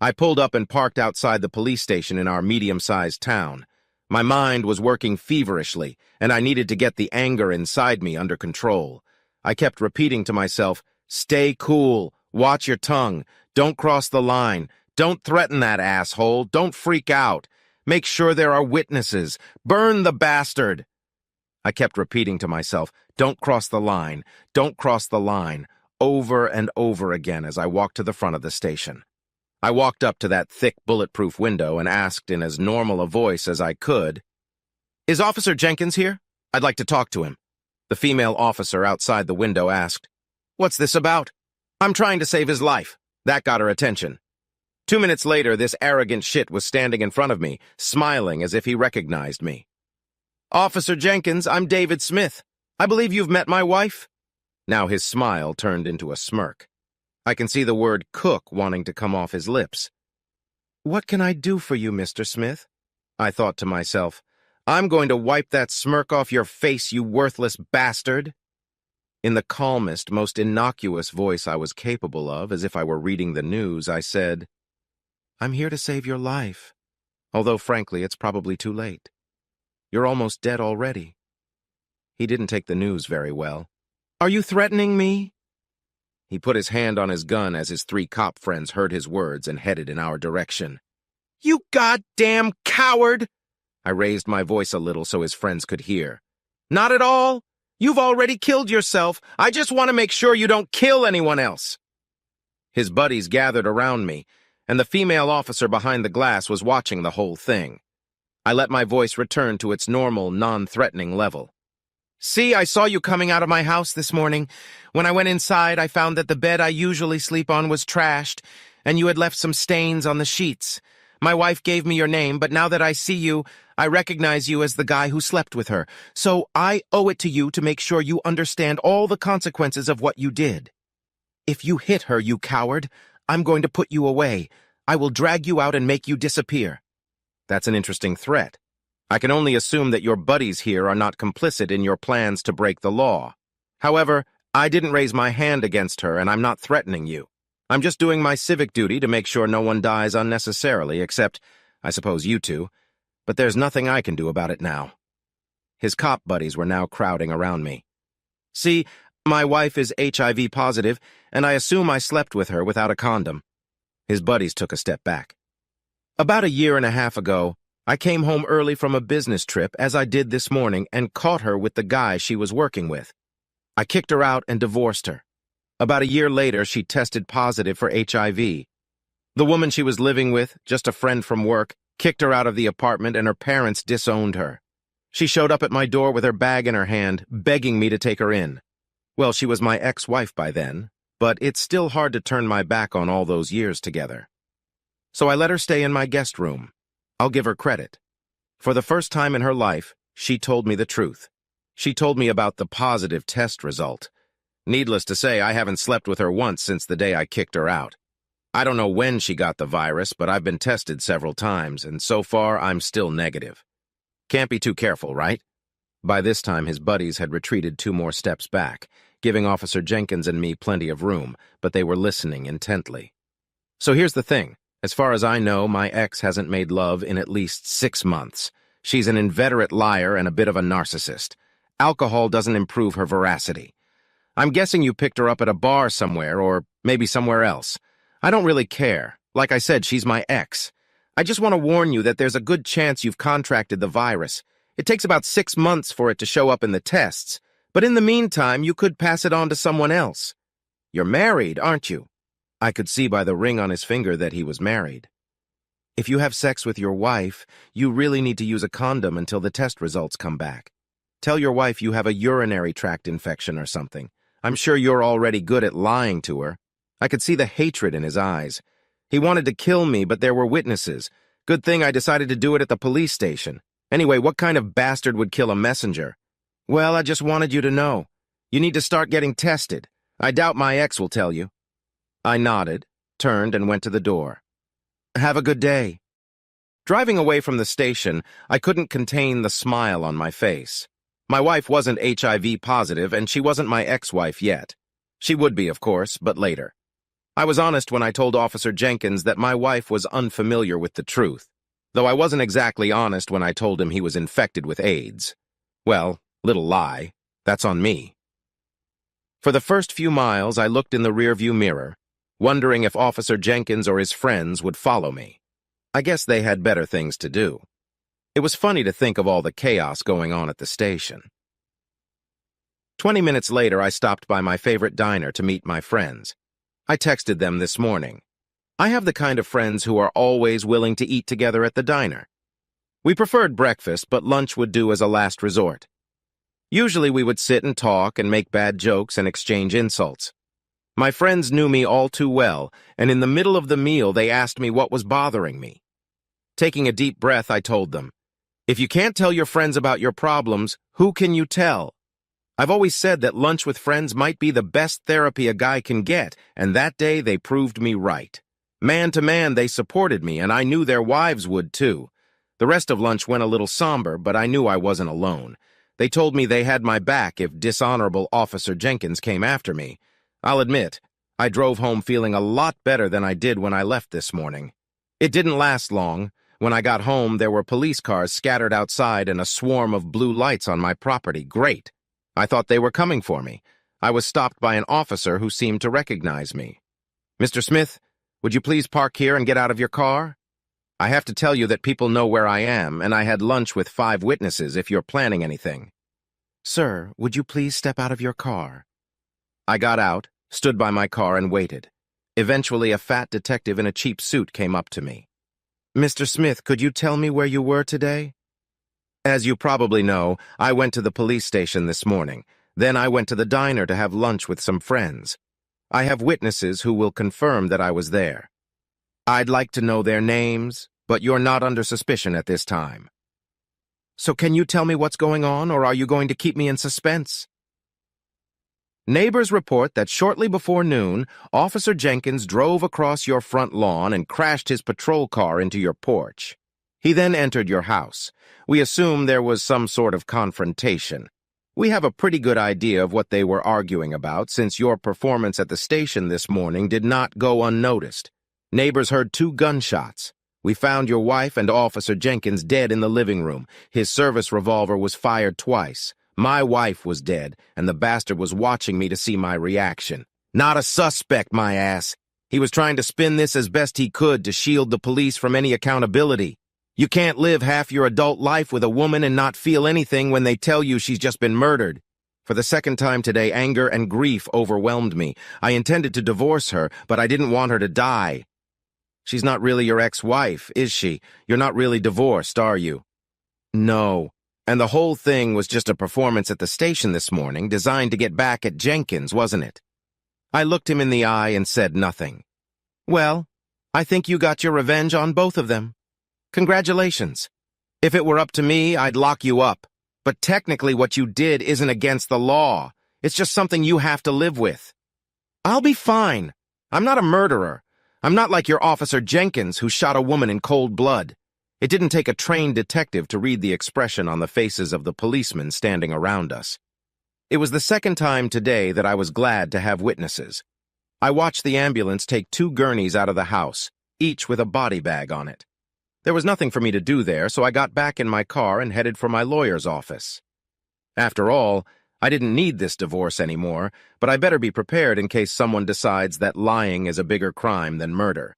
I pulled up and parked outside the police station in our medium-sized town. My mind was working feverishly, and I needed to get the anger inside me under control. I kept repeating to myself, "Stay cool, watch your tongue, don't cross the line, don't threaten that asshole, don't freak out, make sure there are witnesses, burn the bastard." I kept repeating to myself, "Don't cross the line, don't cross the line," over and over again as I walked to the front of the station. I walked up to that thick, bulletproof window and asked in as normal a voice as I could, "Is Officer Jenkins here? I'd like to talk to him." The female officer outside the window asked, "What's this about?" "I'm trying to save his life." That got her attention. 2 minutes later, this arrogant shit was standing in front of me, smiling as if he recognized me. "Officer Jenkins, I'm David Smith. I believe you've met my wife?" Now his smile turned into a smirk. I can see the word cook wanting to come off his lips. "What can I do for you, Mr. Smith?" I thought to myself, "I'm going to wipe that smirk off your face, you worthless bastard." In the calmest, most innocuous voice I was capable of, as if I were reading the news, I said, "I'm here to save your life, although frankly it's probably too late. You're almost dead already." He didn't take the news very well. "Are you threatening me?" He put his hand on his gun as his 3 cop friends heard his words and headed in our direction. "You goddamn coward!" I raised my voice a little so his friends could hear. "Not at all. You've already killed yourself. I just want to make sure you don't kill anyone else." His buddies gathered around me, and the female officer behind the glass was watching the whole thing. I let my voice return to its normal, non-threatening level. "See, I saw you coming out of my house this morning. When I went inside, I found that the bed I usually sleep on was trashed, and you had left some stains on the sheets. My wife gave me your name, but now that I see you, I recognize you as the guy who slept with her. So I owe it to you to make sure you understand all the consequences of what you did. If you hit her, you coward, I'm going to put you away. I will drag you out and make you disappear." That's an interesting threat. I can only assume that your buddies here are not complicit in your plans to break the law. However, I didn't raise my hand against her, and I'm not threatening you. I'm just doing my civic duty to make sure no one dies unnecessarily, except, I suppose, you two. But there's nothing I can do about it now. His cop buddies were now crowding around me. "See, my wife is HIV positive, and I assume I slept with her without a condom." His buddies took a step back. "About a year and a half ago, I came home early from a business trip, as I did this morning, and caught her with the guy she was working with. I kicked her out and divorced her. About a year later, she tested positive for HIV. The woman she was living with, just a friend from work, kicked her out of the apartment, and her parents disowned her. She showed up at my door with her bag in her hand, begging me to take her in. Well, she was my ex-wife by then, but it's still hard to turn my back on all those years together. So I let her stay in my guest room. I'll give her credit. For the first time in her life, she told me the truth. She told me about the positive test result. Needless to say, I haven't slept with her once since the day I kicked her out. I don't know when she got the virus, but I've been tested several times, and so far I'm still negative. Can't be too careful, right?" By this time, his buddies had retreated 2 more steps back, giving Officer Jenkins and me plenty of room, but they were listening intently. "So here's the thing. As far as I know, my ex hasn't made love in at least 6 months. She's an inveterate liar and a bit of a narcissist. Alcohol doesn't improve her veracity. I'm guessing you picked her up at a bar somewhere, or maybe somewhere else. I don't really care. Like I said, she's my ex. I just want to warn you that there's a good chance you've contracted the virus. It takes about 6 months for it to show up in the tests, but in the meantime, you could pass it on to someone else. You're married, aren't you?" I could see by the ring on his finger that he was married. "If you have sex with your wife, you really need to use a condom until the test results come back. Tell your wife you have a urinary tract infection or something. I'm sure you're already good at lying to her." I could see the hatred in his eyes. He wanted to kill me, but there were witnesses. Good thing I decided to do it at the police station. Anyway, what kind of bastard would kill a messenger? "Well, I just wanted you to know. You need to start getting tested. I doubt my ex will tell you." I nodded, turned, and went to the door. "Have a good day." Driving away from the station, I couldn't contain the smile on my face. My wife wasn't HIV positive, and she wasn't my ex-wife yet. She would be, of course, but later. I was honest when I told Officer Jenkins that my wife was unfamiliar with the truth, though I wasn't exactly honest when I told him he was infected with AIDS. Well, little lie. That's on me. For the first few miles, I looked in the rearview mirror, wondering if Officer Jenkins or his friends would follow me. I guess they had better things to do. It was funny to think of all the chaos going on at the station. 20 minutes later, I stopped by my favorite diner to meet my friends. I texted them this morning. I have the kind of friends who are always willing to eat together at the diner. We preferred breakfast, but lunch would do as a last resort. Usually we would sit and talk and make bad jokes and exchange insults. My friends knew me all too well, and in the middle of the meal they asked me what was bothering me. Taking a deep breath, I told them, "If you can't tell your friends about your problems, who can you tell?" I've always said that lunch with friends might be the best therapy a guy can get, and that day they proved me right. Man to man, they supported me, and I knew their wives would too. The rest of lunch went a little somber, but I knew I wasn't alone. They told me they had my back if dishonorable Officer Jenkins came after me. I'll admit, I drove home feeling a lot better than I did when I left this morning. It didn't last long. When I got home, there were police cars scattered outside and a swarm of blue lights on my property. Great. I thought they were coming for me. I was stopped by an officer who seemed to recognize me. "Mr. Smith, would you please park here and get out of your car? I have to tell you that people know where I am, and I had lunch with 5 witnesses if you're planning anything." "Sir, would you please step out of your car?" I got out, stood by my car, and waited. Eventually, a fat detective in a cheap suit came up to me. "Mr. Smith, could you tell me where you were today?" "As you probably know, I went to the police station this morning. Then I went to the diner to have lunch with some friends. I have witnesses who will confirm that I was there. I'd like to know their names, but you're not under suspicion at this time." "So can you tell me what's going on, or are you going to keep me in suspense?" "Neighbors report that shortly before noon, Officer Jenkins drove across your front lawn and crashed his patrol car into your porch. He then entered your house. We assume there was some sort of confrontation. We have a pretty good idea of what they were arguing about, since your performance at the station this morning did not go unnoticed. Neighbors heard 2 gunshots. We found your wife and Officer Jenkins dead in the living room. His service revolver was fired twice. My wife was dead, and the bastard was watching me to see my reaction. Not a suspect, my ass. He was trying to spin this as best he could to shield the police from any accountability. You can't live half your adult life with a woman and not feel anything when they tell you she's just been murdered. For the second time today, anger and grief overwhelmed me. I intended to divorce her, but I didn't want her to die." "She's not really your ex-wife, is she? You're not really divorced, are you?" "No. And the whole thing was just a performance at the station this morning, designed to get back at Jenkins, wasn't it?" I looked him in the eye and said nothing. "Well, I think you got your revenge on both of them. Congratulations. If it were up to me, I'd lock you up. But technically what you did isn't against the law. It's just something you have to live with." "I'll be fine. I'm not a murderer. I'm not like your Officer Jenkins, who shot a woman in cold blood." It didn't take a trained detective to read the expression on the faces of the policemen standing around us. It was the second time today that I was glad to have witnesses. I watched the ambulance take 2 gurneys out of the house, each with a body bag on it. There was nothing for me to do there, so I got back in my car and headed for my lawyer's office. After all, I didn't need this divorce anymore, but I better be prepared in case someone decides that lying is a bigger crime than murder.